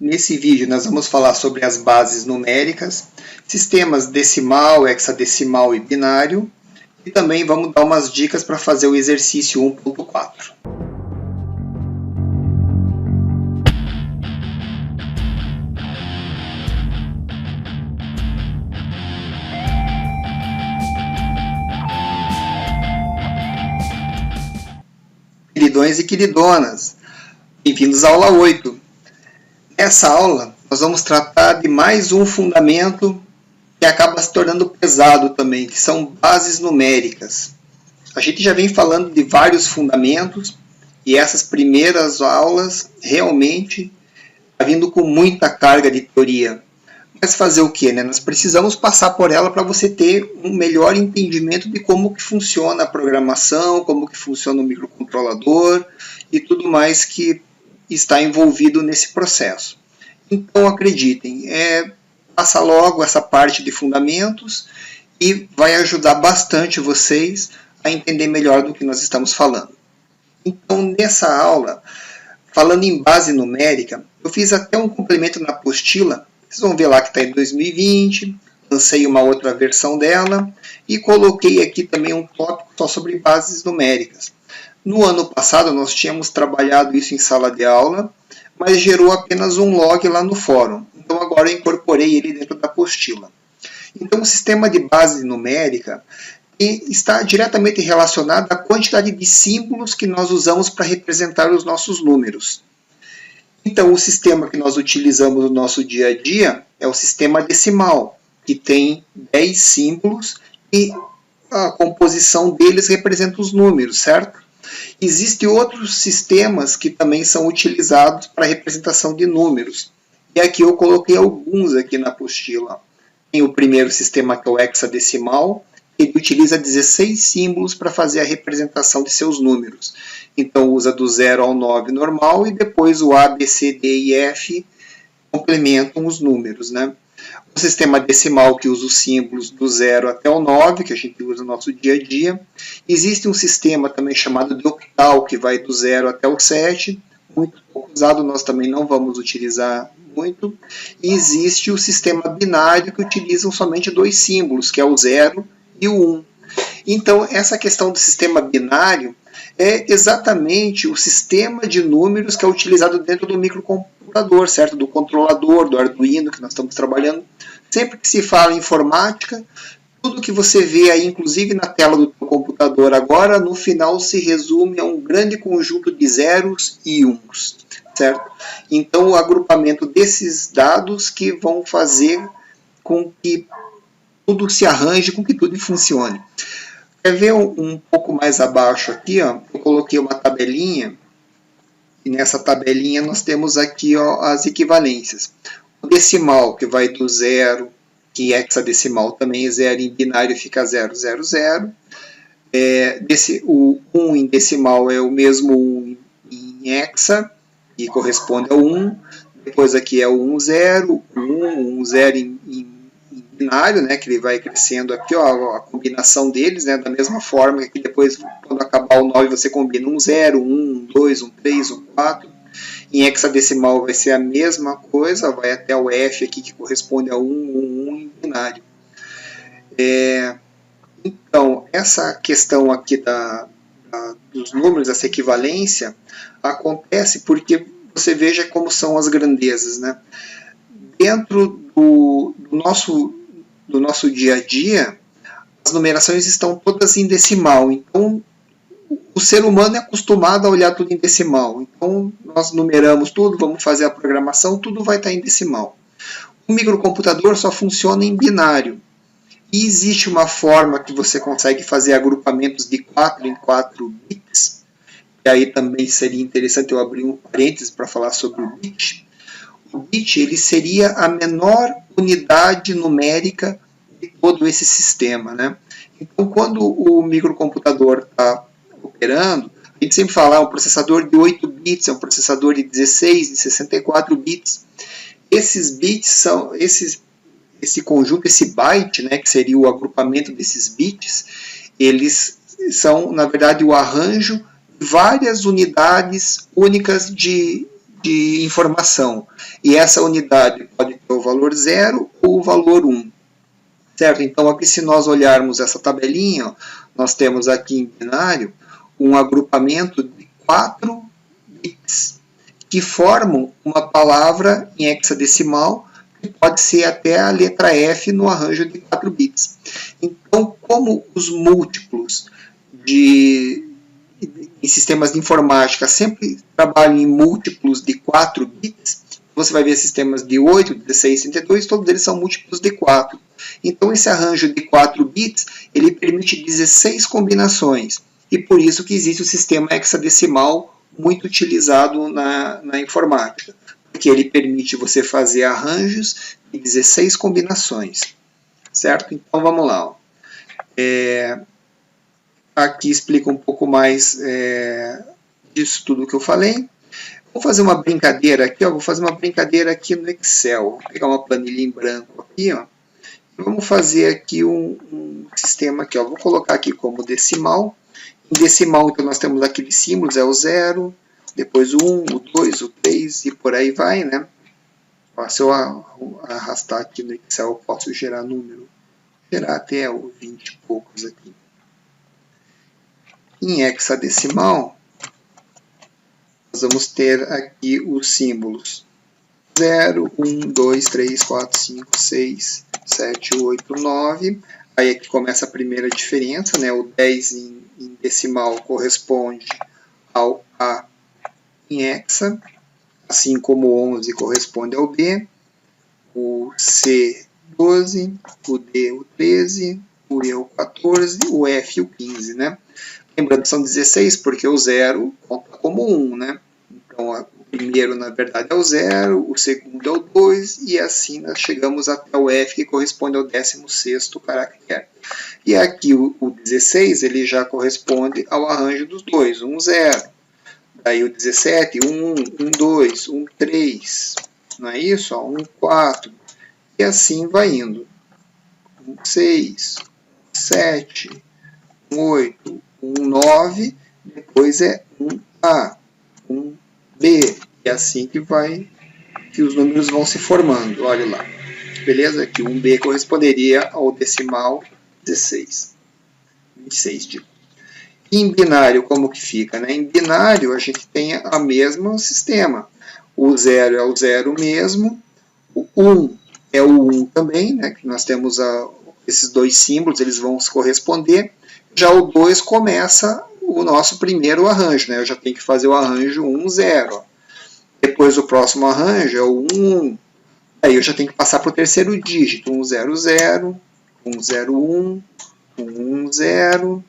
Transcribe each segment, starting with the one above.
Nesse vídeo nós vamos falar sobre as bases numéricas, sistemas decimal, hexadecimal e binário, e também vamos dar umas dicas para fazer o exercício 1.4. Queridões e queridonas, bem-vindos à aula 8. Nessa aula, nós vamos tratar de mais um fundamento que acaba se tornando pesado também, que são bases numéricas. A gente já vem falando de vários fundamentos e essas primeiras aulas realmente estão vindo com muita carga de teoria. Mas fazer o quê, né? Nós precisamos passar por ela para você ter um melhor entendimento de como que funciona a programação, como que funciona o microcontrolador e tudo mais que está envolvido nesse processo. Então, acreditem, passa logo essa parte de fundamentos e vai ajudar bastante vocês a entender melhor do que nós estamos falando. Então, nessa aula, falando em base numérica, eu fiz até um complemento na apostila. Vocês vão ver lá que está em 2020, lancei uma outra versão dela e coloquei aqui também um tópico só sobre bases numéricas. No ano passado nós tínhamos trabalhado isso em sala de aula, mas gerou apenas um log lá no fórum. Então agora eu incorporei ele dentro da apostila. Então o sistema de base numérica está diretamente relacionado à quantidade de símbolos que nós usamos para representar os nossos números. Então o sistema que nós utilizamos no nosso dia a dia é o sistema decimal, que tem 10 símbolos e a composição deles representa os números, certo? Existem outros sistemas que também são utilizados para representação de números. E aqui eu coloquei alguns aqui na apostila. Tem o primeiro sistema que é o hexadecimal, ele utiliza 16 símbolos para fazer a representação de seus números. Então usa do 0 ao 9 normal e depois o A, B, C, D e F complementam os números, né? O sistema decimal que usa os símbolos do 0 até o 9, que a gente usa no nosso dia a dia. Existe um sistema também chamado de octal, que vai do 0 até o 7, muito pouco usado, nós também não vamos utilizar muito. E existe o sistema binário, que utilizam somente 2 símbolos, que é o 0 e o 1. Então, essa questão do sistema binário é exatamente o sistema de números que é utilizado dentro do microcomputador, certo? Do controlador, do Arduino que nós estamos trabalhando. Sempre que se fala em informática, tudo que você vê aí, inclusive na tela do computador agora, no final se resume a um grande conjunto de zeros e uns, certo? Então, o agrupamento desses dados que vão fazer com que tudo se arranje, com que tudo funcione. Quer ver um pouco mais abaixo aqui, ó, eu coloquei uma tabelinha, e nessa tabelinha nós temos aqui, ó, as equivalências. O decimal, que vai do 0, que hexadecimal também é 0, em binário fica 0, 0, 0. O 1 em decimal é o mesmo 1 em hexa, que corresponde ao 1. Depois aqui é o 1, 0, 1, 1, 0 em binário, né, que ele vai crescendo aqui, ó, a combinação deles, né, da mesma forma que depois, quando acabar o 9, você combina um 0, um 2, um 3, um 4. Em hexadecimal vai ser a mesma coisa, vai até o F aqui, que corresponde a 1, 1, 1 em binário. Então, essa questão aqui dos números, essa equivalência, acontece porque você veja como são as grandezas, né? Dentro do nosso dia a dia, as numerações estão todas em decimal. Então, o ser humano é acostumado a olhar tudo em decimal. Então, nós numeramos tudo, vamos fazer a programação, tudo vai estar em decimal. O microcomputador só funciona em binário. E existe uma forma que você consegue fazer agrupamentos de 4 em 4 bits. E aí também seria interessante eu abrir um parênteses para falar sobre o bit. O bit ele seria a menor unidade numérica de todo esse sistema, né? Então, quando o microcomputador está operando, a gente sempre fala um processador de 8 bits, é um processador de 16, de 64 bits. Esses bits são, esse conjunto, esse byte, né, que seria o agrupamento desses bits, eles são, na verdade, o arranjo de várias unidades únicas de de informação. E essa unidade pode ter o valor 0 ou o valor 1. Certo? Então, aqui se nós olharmos essa tabelinha, ó, nós temos aqui em binário um agrupamento de 4 bits que formam uma palavra em hexadecimal, que pode ser até a letra F no arranjo de 4 bits. Então, como os múltiplos em sistemas de informática sempre trabalham em múltiplos de 4 bits, você vai ver sistemas de 8, 16, 32, todos eles são múltiplos de 4. Então, esse arranjo de 4 bits, ele permite 16 combinações. E por isso que existe o sistema hexadecimal muito utilizado na informática. Porque ele permite você fazer arranjos de 16 combinações. Certo? Então, vamos lá. Ó. Aqui explica um pouco mais disso tudo que eu falei. Vou fazer uma brincadeira aqui, ó. Vou fazer uma brincadeira aqui no Excel. Vou pegar uma planilha em branco aqui, ó. Vamos fazer aqui um sistema aqui, ó. Vou colocar aqui como decimal. Em decimal, então, nós temos aqueles símbolos, é o 0, depois o 1, o 2, o 3 e por aí vai, né? Ó, se eu arrastar aqui no Excel, eu posso gerar número. Gerar até o 20 e poucos aqui. Em hexadecimal, nós vamos ter aqui os símbolos 0, 1, 2, 3, 4, 5, 6, 7, 8, 9. Aí aqui começa a primeira diferença, né? O 10 em decimal corresponde ao A em hexa, assim como o 11 corresponde ao B, o C 12, o D o 13, o E o 14, o F o 15, né? Lembrando que são 16 porque o 0 conta como 1, né? Então, o primeiro, na verdade, é o 0, o segundo é o 2, e assim nós chegamos até o F, que corresponde ao 16º caractere. E aqui o 16, ele já corresponde ao arranjo dos dois, 1, 0. Daí o 17, 1, 1, 2, 1, 3. Não é isso? 1, 4. E assim vai indo. 1, 6, 7, 8, 1, 9. Depois é 1A, 1B. E assim que os números vão se formando. Olha lá. Beleza? Aqui 1B corresponderia ao decimal 16. 26, digo. Em binário, como que fica? Né? Em binário, a gente tem o mesmo sistema. O 0 é o 0 mesmo, o 1 é o 1 também, né? Que nós temos esses dois símbolos, eles vão se corresponder. Já o 2 começa o nosso primeiro arranjo, né? Eu já tenho que fazer o arranjo 1, 0. Depois o próximo arranjo é o 1, 1. Aí eu já tenho que passar para o terceiro dígito, 1, 0, 0, 1, 0, 1, 1, 0,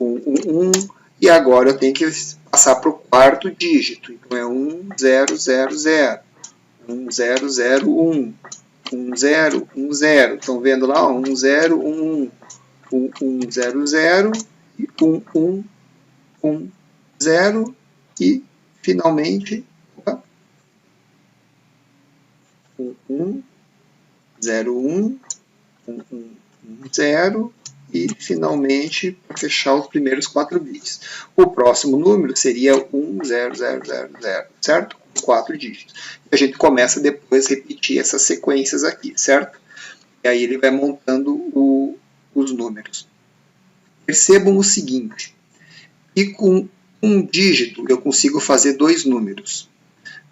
1, 1, e agora eu tenho que passar para o quarto dígito. Então é 1, 0, 0, 0, 1, 0, 0, 1, 1, 0, 1, 0. Estão vendo lá? 1, 0, 1, 1, 1, 0, 0, 1, 1, 1, 0 e finalmente 1, 1, 0, 1, 1, 1, 0 e finalmente para fechar os primeiros 4 bits. O próximo número seria 1, 0, 0, 0, 0, certo? 4 dígitos. E a gente começa depois a repetir essas sequências aqui, certo? E aí ele vai montando os números. Percebam o seguinte, que com um dígito eu consigo fazer 2 números.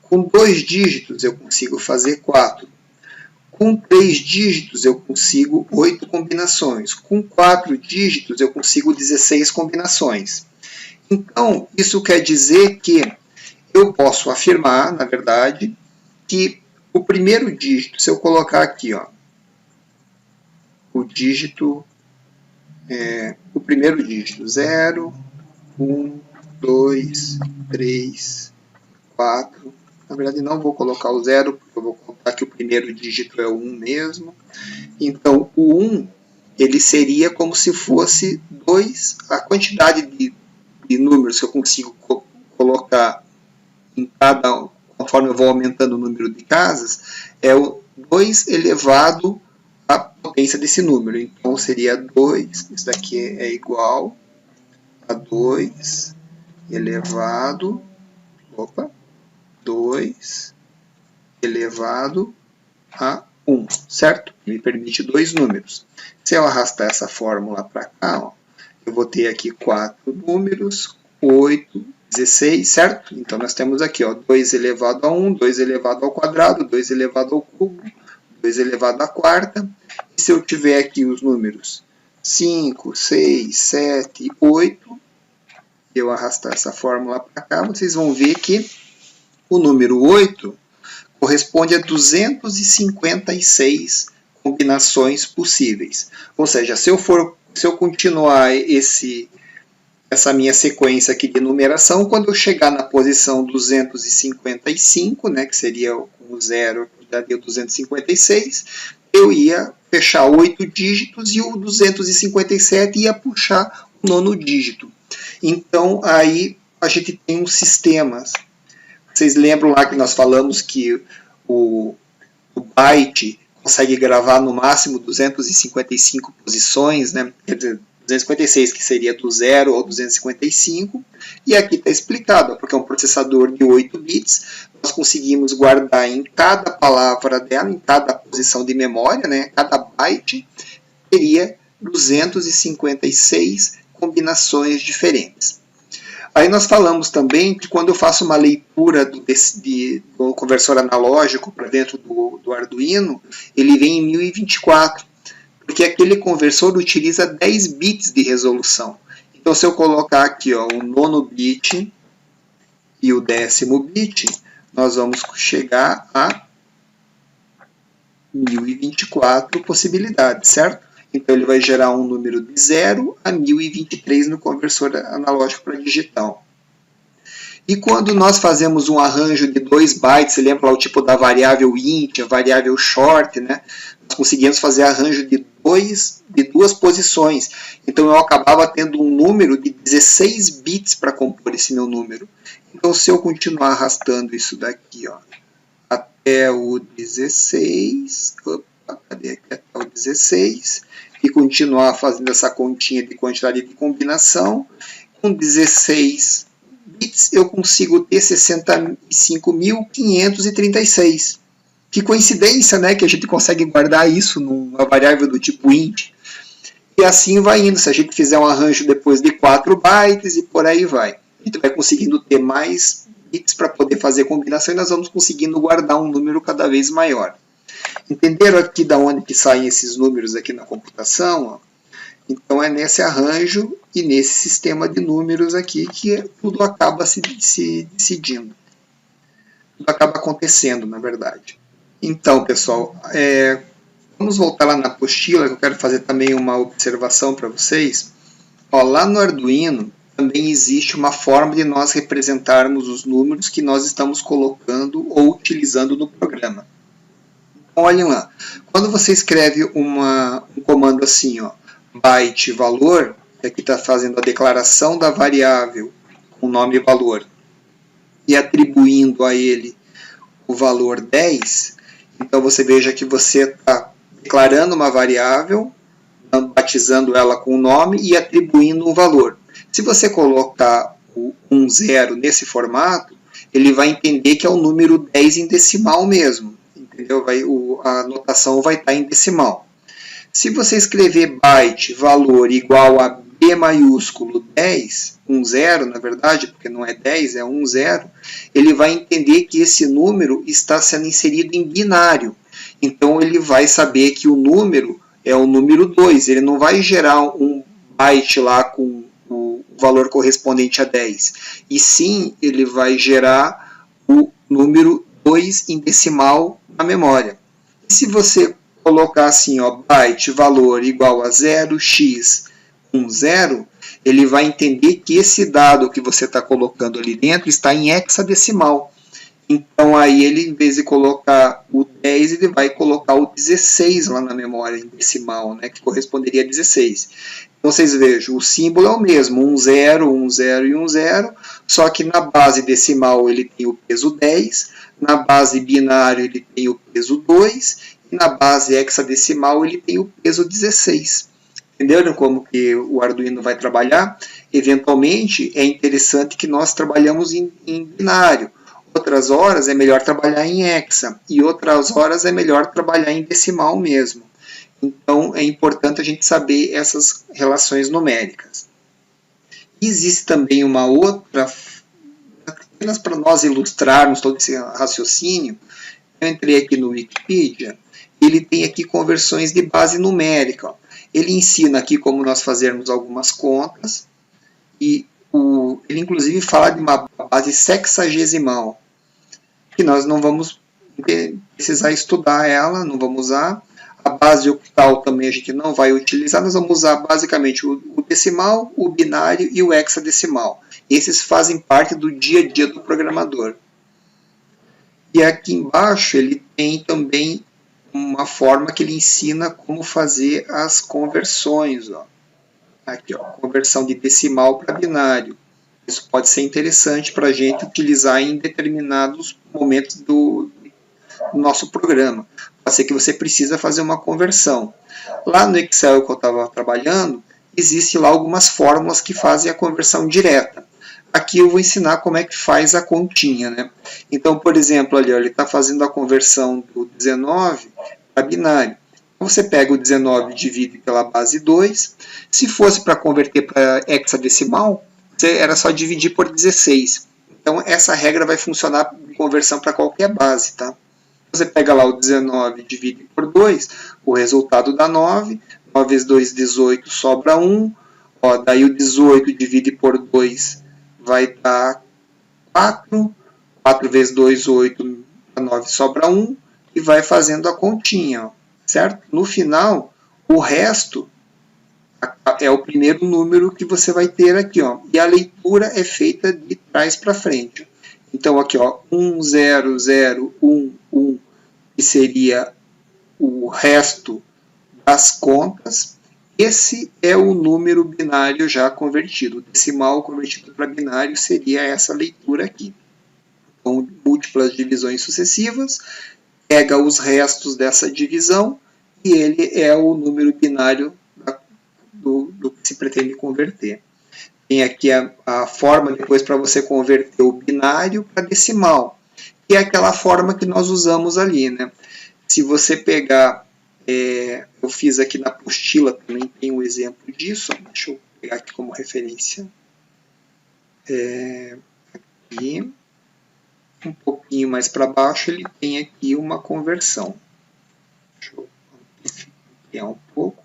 Com 2 dígitos eu consigo fazer 4. Com 3 dígitos eu consigo 8 combinações. Com 4 dígitos eu consigo 16 combinações. Então, isso quer dizer que eu posso afirmar, na verdade, que o primeiro dígito, se eu colocar aqui, ó, o primeiro dígito, 0, 1, 2, 3, 4. Na verdade, não vou colocar o 0, porque eu vou contar que o primeiro dígito é o 1 mesmo. Então, o 1, ele seria como se fosse 2, a quantidade de números que eu consigo colocar em cada, conforme eu vou aumentando o número de casas, é o 2 elevado à potência desse número. Então, seria 2, isso daqui é igual a 2 elevado, 2 elevado a 1, certo? Me permite dois números. Se eu arrastar essa fórmula para cá, ó, eu vou ter aqui 4 números, 8, 16, certo? Então, nós temos aqui, ó, 2 elevado a 1, 2 elevado ao quadrado, 2 elevado ao cubo, 2 elevado à quarta. E se eu tiver aqui os números 5, 6, 7, 8, eu arrastar essa fórmula para cá, vocês vão ver que o número 8 corresponde a 256 combinações possíveis. Ou seja, se eu continuar essa minha sequência aqui de numeração, quando eu chegar na posição 255, né, que seria o 0, que daria 256, eu ia fechar 8 dígitos e o 257 ia puxar o 9º dígito. Então, aí a gente tem um sistema. Vocês lembram lá que nós falamos que o byte consegue gravar no máximo 255 posições, né? Quer dizer, 256, que seria do 0 ao 255, e aqui está explicado, porque é um processador de 8 bits, nós conseguimos guardar em cada palavra dela, em cada posição de memória, né? Cada byte teria 256 combinações diferentes. Aí nós falamos também que quando eu faço uma leitura do conversor analógico para dentro do Arduino, ele vem em 1024, porque aquele conversor utiliza 10 bits de resolução. Então, se eu colocar aqui, ó, o 9º bit e o 10º bit, nós vamos chegar a 1024 possibilidades, certo? Então, ele vai gerar um número de 0 a 1023 no conversor analógico para digital. E quando nós fazemos um arranjo de 2 bytes, você lembra lá o tipo da variável int, a variável short, né? Nós conseguimos fazer arranjo de duas posições. Então, eu acabava tendo um número de 16 bits para compor esse meu número. Então, se eu continuar arrastando isso daqui, ó, até o 16... Cadê aqui? Até o 16, e continuar fazendo essa continha de quantidade de combinação, com 16 bits eu consigo ter 65.536. Que coincidência, né, que a gente consegue guardar isso numa variável do tipo int. E assim vai indo, se a gente fizer um arranjo depois de 4 bytes e por aí vai. A gente vai conseguindo ter mais bits para poder fazer combinação e nós vamos conseguindo guardar um número cada vez maior. Entenderam aqui de onde que saem esses números aqui na computação? Ó? Então é nesse arranjo e nesse sistema de números aqui que tudo acaba se decidindo. Tudo acaba acontecendo, na verdade. Então, pessoal, vamos voltar lá na apostila, que eu quero fazer também uma observação para vocês. Ó, lá no Arduino também existe uma forma de nós representarmos os números que nós estamos colocando ou utilizando no programa. Olhem lá, quando você escreve um comando assim, ó, byte valor, que aqui está fazendo a declaração da variável com o nome valor, e atribuindo a ele o valor 10, então você veja que você está declarando uma variável, batizando ela com o nome e atribuindo um valor. Se você colocar o 10 nesse formato, ele vai entender que é o número 10 em decimal mesmo. Entendeu? A notação vai estar em decimal. Se você escrever byte valor igual a B maiúsculo 10, 10 na verdade, porque não é 10, é 10, ele vai entender que esse número está sendo inserido em binário. Então ele vai saber que o número é o número 2, ele não vai gerar um byte lá com o valor correspondente a 10, e sim ele vai gerar o número 2 em decimal na memória. E se você colocar assim, ó, byte valor igual a 0x10, ele vai entender que esse dado que você está colocando ali dentro está em hexadecimal. Então aí ele, em vez de colocar o 10, ele vai colocar o 16 lá na memória em decimal, né, que corresponderia a 16. Então vocês vejam, o símbolo é o mesmo, 10, 10 e 10, só que na base decimal ele tem o peso 10, na base binário ele tem o peso 2, e na base hexadecimal ele tem o peso 16. Entenderam como que o Arduino vai trabalhar? Eventualmente é interessante que nós trabalhamos em binário, Outras horas é melhor trabalhar em hexa e outras horas é melhor trabalhar em decimal mesmo. Então é importante a gente saber essas relações numéricas. Existe também uma outra, apenas para nós ilustrarmos todo esse raciocínio, eu entrei aqui no Wikipedia, ele tem aqui conversões de base numérica. Ele ensina aqui como nós fazermos algumas contas e ele inclusive fala de uma base sexagesimal, que nós não vamos precisar estudar ela, não vamos usar. A base octal também a gente não vai utilizar, nós vamos usar basicamente o decimal, o binário e o hexadecimal. Esses fazem parte do dia a dia do programador. E aqui embaixo ele tem também uma forma que ele ensina como fazer as conversões. Ó. Aqui, ó, conversão de decimal para binário. Isso pode ser interessante para a gente utilizar em determinados momentos do nosso programa. Pode ser que você precisa fazer uma conversão. Lá no Excel que eu estava trabalhando, existe lá algumas fórmulas que fazem a conversão direta. Aqui eu vou ensinar como é que faz a continha, né? Então, por exemplo, ali, ó, ele está fazendo a conversão do 19 para binário. Você pega o 19 e divide pela base 2. Se fosse para converter para hexadecimal, era só dividir por 16. Então, essa regra vai funcionar de conversão para qualquer base, tá? Você pega lá o 19 e divide por 2, o resultado dá 9. 9 vezes 2, 18, sobra 1. Ó, daí o 18 divide por 2 vai dar 4. 4 vezes 2, 8. 9 sobra 1. E vai fazendo a continha, ó, certo? No final, o resto é o primeiro número que você vai ter aqui, ó. E a leitura é feita de trás para frente. Então, aqui, ó, 1, 0, 0, 1, 1, que seria o resto das contas. Esse é o número binário já convertido. O decimal convertido para binário seria essa leitura aqui. Então, múltiplas divisões sucessivas, pega os restos dessa divisão e ele é o número binário do que se pretende converter. Tem aqui a forma depois para você converter o binário para decimal, que é aquela forma que nós usamos ali, né? Se você pegar, eu fiz aqui na apostila também tem um exemplo disso, deixa eu pegar aqui como referência. Aqui, um pouquinho mais para baixo, ele tem aqui uma conversão. Deixa eu ampliar um pouco.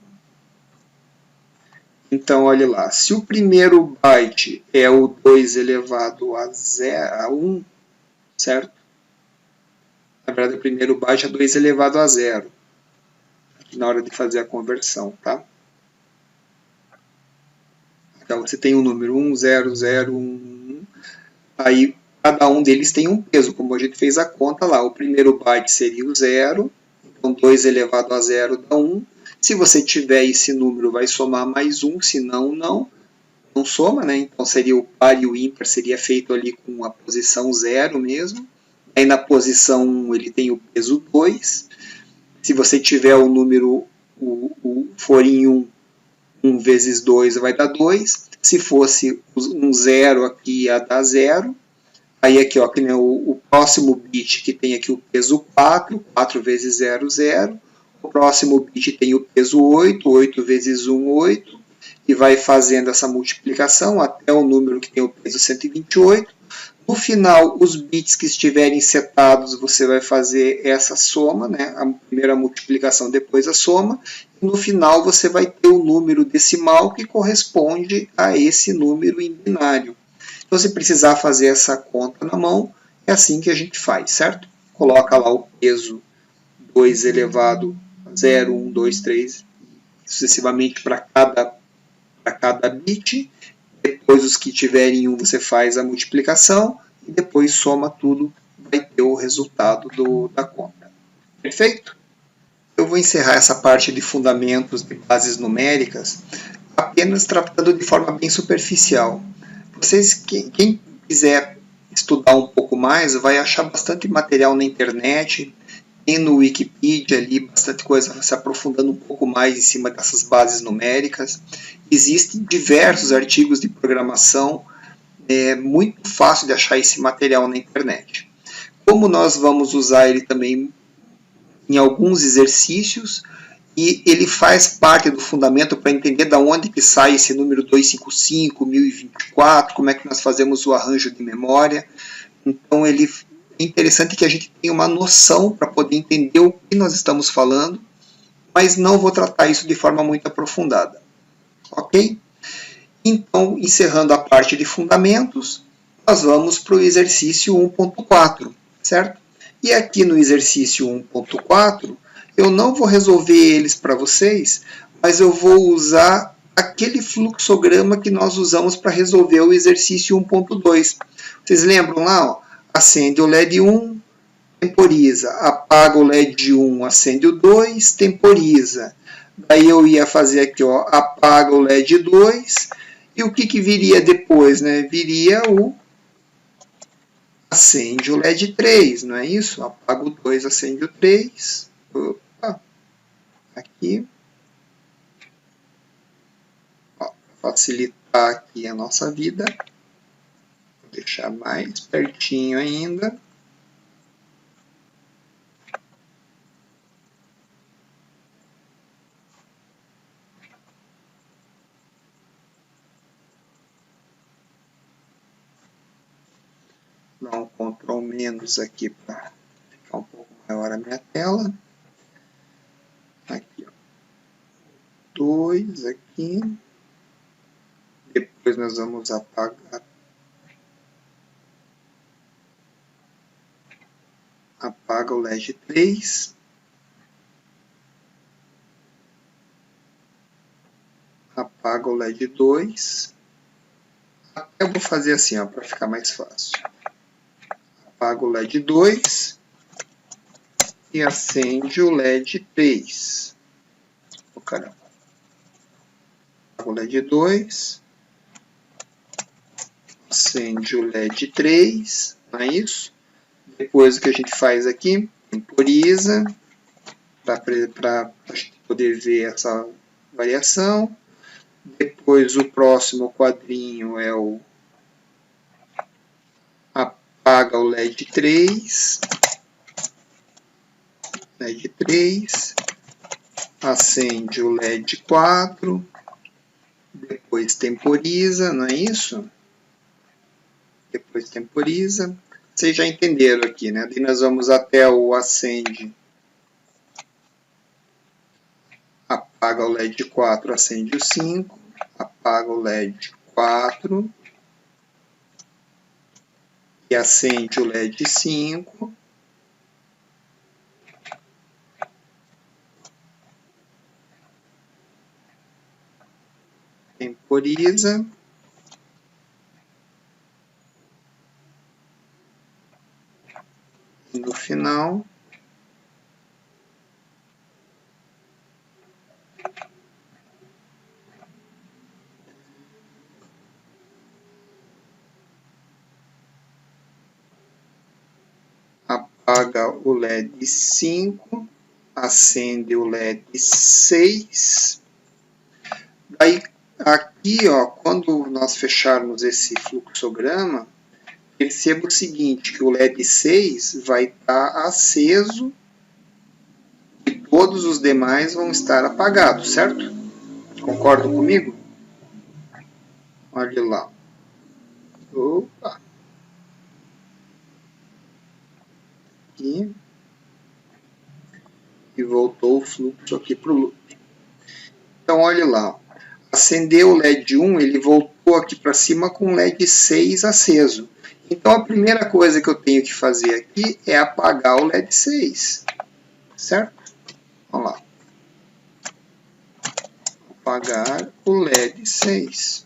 Então, olha lá, se o primeiro byte é o 2 elevado a 1, certo? Na verdade, o primeiro byte é 2 elevado a 0, aqui na hora de fazer a conversão, tá? Então, você tem o número 1, 0, 0, 1, 1, aí cada um deles tem um peso, como a gente fez a conta lá. O primeiro byte seria o 0, então 2 elevado a 0 dá 1. Se você tiver esse número, vai somar mais 1, se não, não soma, né? Então seria o par e o ímpar, seria feito ali com a posição 0 mesmo. Aí na posição 1 ele tem o peso 2. Se você tiver o número, for em 1, 1 vezes 2 vai dar 2. Se fosse um 0 aqui ia dar 0. Aí aqui, ó, o próximo bit que tem aqui o peso 4, 4 vezes 0, 0. O próximo bit tem o peso 8, 8 vezes 1, 8, e vai fazendo essa multiplicação até o número que tem o peso 128. No final, os bits que estiverem setados, você vai fazer essa soma, né? A primeira multiplicação, depois a soma. E no final, você vai ter o número decimal que corresponde a esse número em binário. Então, se precisar fazer essa conta na mão, é assim que a gente faz, certo? Coloca lá o peso 2 elevado a 0, 1, 2, 3, sucessivamente para cada bit. Depois, os que tiverem 1, você faz a multiplicação e depois soma tudo, vai ter o resultado da conta. Perfeito? Eu vou encerrar essa parte de fundamentos de bases numéricas apenas tratando de forma bem superficial. Quem quiser estudar um pouco mais, vai achar bastante material na internet, tem no Wikipedia ali bastante coisa se aprofundando um pouco mais em cima dessas bases numéricas. Existem diversos artigos de programação, é muito fácil de achar esse material na internet. como nós vamos usar ele também em alguns exercícios, e ele faz parte do fundamento para entender de onde que sai esse número 255, 1024, como é que nós fazemos o arranjo de memória. Então, é interessante que a gente tenha uma noção para poder entender o que nós estamos falando, mas não vou tratar isso de forma muito aprofundada. Ok? Então, encerrando a parte de fundamentos, nós vamos para o exercício 1.4, certo? E aqui no exercício 1.4, eu não vou resolver eles para vocês, mas eu vou usar aquele fluxograma que nós usamos para resolver o exercício 1.2. Vocês lembram lá? Ó, acende o LED 1, temporiza. Apaga o LED 1, acende o 2, temporiza. Daí eu ia fazer aqui, ó, apaga o LED 2. E o que viria depois? Né? Viria o acende o LED 3, não é isso? Apaga o 2, acende o 3. Opa, aqui. Para facilitar aqui a nossa vida. Vou deixar mais pertinho ainda. Dar um Ctrl menos aqui para ficar um pouco maior a minha tela. Aqui, ó. 2 aqui. Depois nós vamos apagar. Apaga o LED 3. Apaga o LED 2. Eu vou fazer assim, para ficar mais fácil. Apaga o LED 2 e acende o LED 3. Oh, caramba. Apaga o LED 2. Acende o LED 3. Não é isso? Depois o que a gente faz aqui? Temporiza. Para a gente poder ver essa variação. Depois o próximo quadrinho é o apaga o LED 3. LED 3. Acende o LED 4. Depois temporiza, não é isso? Depois temporiza. Vocês já entenderam aqui, né? Daí nós vamos até o acende. Apaga o LED 4, acende o 5. Apaga o LED 4. E acende o LED 5. Temporiza. E no final, apaga o LED 5, acende o LED 6. Daí, aqui, ó, quando nós fecharmos esse fluxograma, perceba o seguinte, que o LED 6 vai estar aceso e todos os demais vão estar apagados, certo? Concordam comigo? Olha lá. Opa. Aqui. E voltou o fluxo aqui para o loop. Então, olha lá. Acendeu o LED 1, ele voltou aqui para cima com o LED 6 aceso. Então, a primeira coisa que eu tenho que fazer aqui é apagar o LED 6. Certo? Vamos lá. Apagar o LED 6.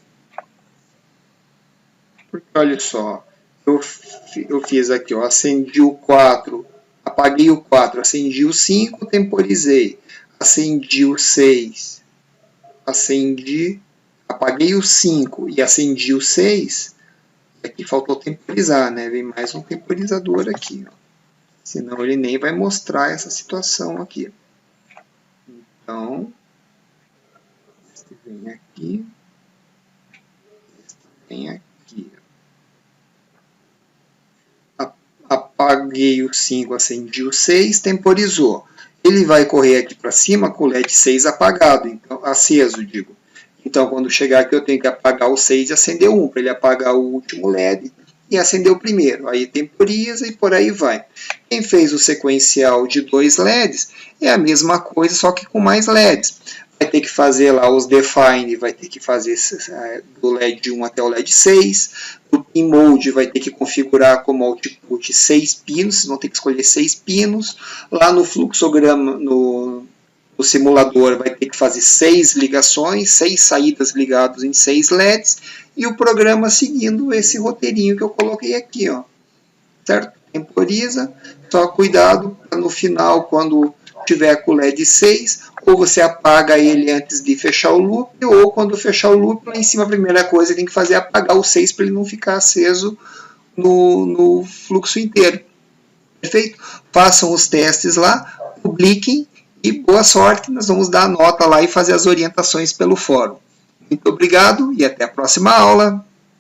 Porque, olha só, eu fiz aqui, ó, acendi o 4, apaguei o 4, acendi o 5, temporizei. Acendi o 6, apaguei o 5 e acendi o 6. Aqui faltou temporizar, né? Vem mais um temporizador aqui, ó. Senão ele nem vai mostrar essa situação aqui. Então, este vem aqui, este vem aqui. apaguei o 5, acendi o 6, temporizou. Ele vai correr aqui para cima com o LED 6 apagado, então, aceso, digo. Então, quando chegar aqui, eu tenho que apagar o 6 e acender o 1, para ele apagar o último LED e acender o primeiro. Aí temporiza e por aí vai. Quem fez o sequencial de 2 LEDs é a mesma coisa, só que com mais LEDs. Vai ter que fazer lá os define, vai ter que fazer do LED 1 até o LED 6. O pin mode vai ter que configurar como output 6 pinos, vocês vão ter que escolher 6 pinos. Lá no fluxograma, no simulador, vai ter que fazer 6 ligações, 6 saídas ligadas em 6 LEDs, e o programa seguindo esse roteirinho que eu coloquei aqui, ó. Certo? Temporiza, só cuidado para no final, quando tiver com o LED 6, ou você apaga ele antes de fechar o loop, ou quando fechar o loop, lá em cima a primeira coisa que tem que fazer é apagar o 6 para ele não ficar aceso no fluxo inteiro. Perfeito? Façam os testes lá, publiquem e boa sorte. Nós vamos dar a nota lá e fazer as orientações pelo fórum. Muito obrigado e até a próxima aula.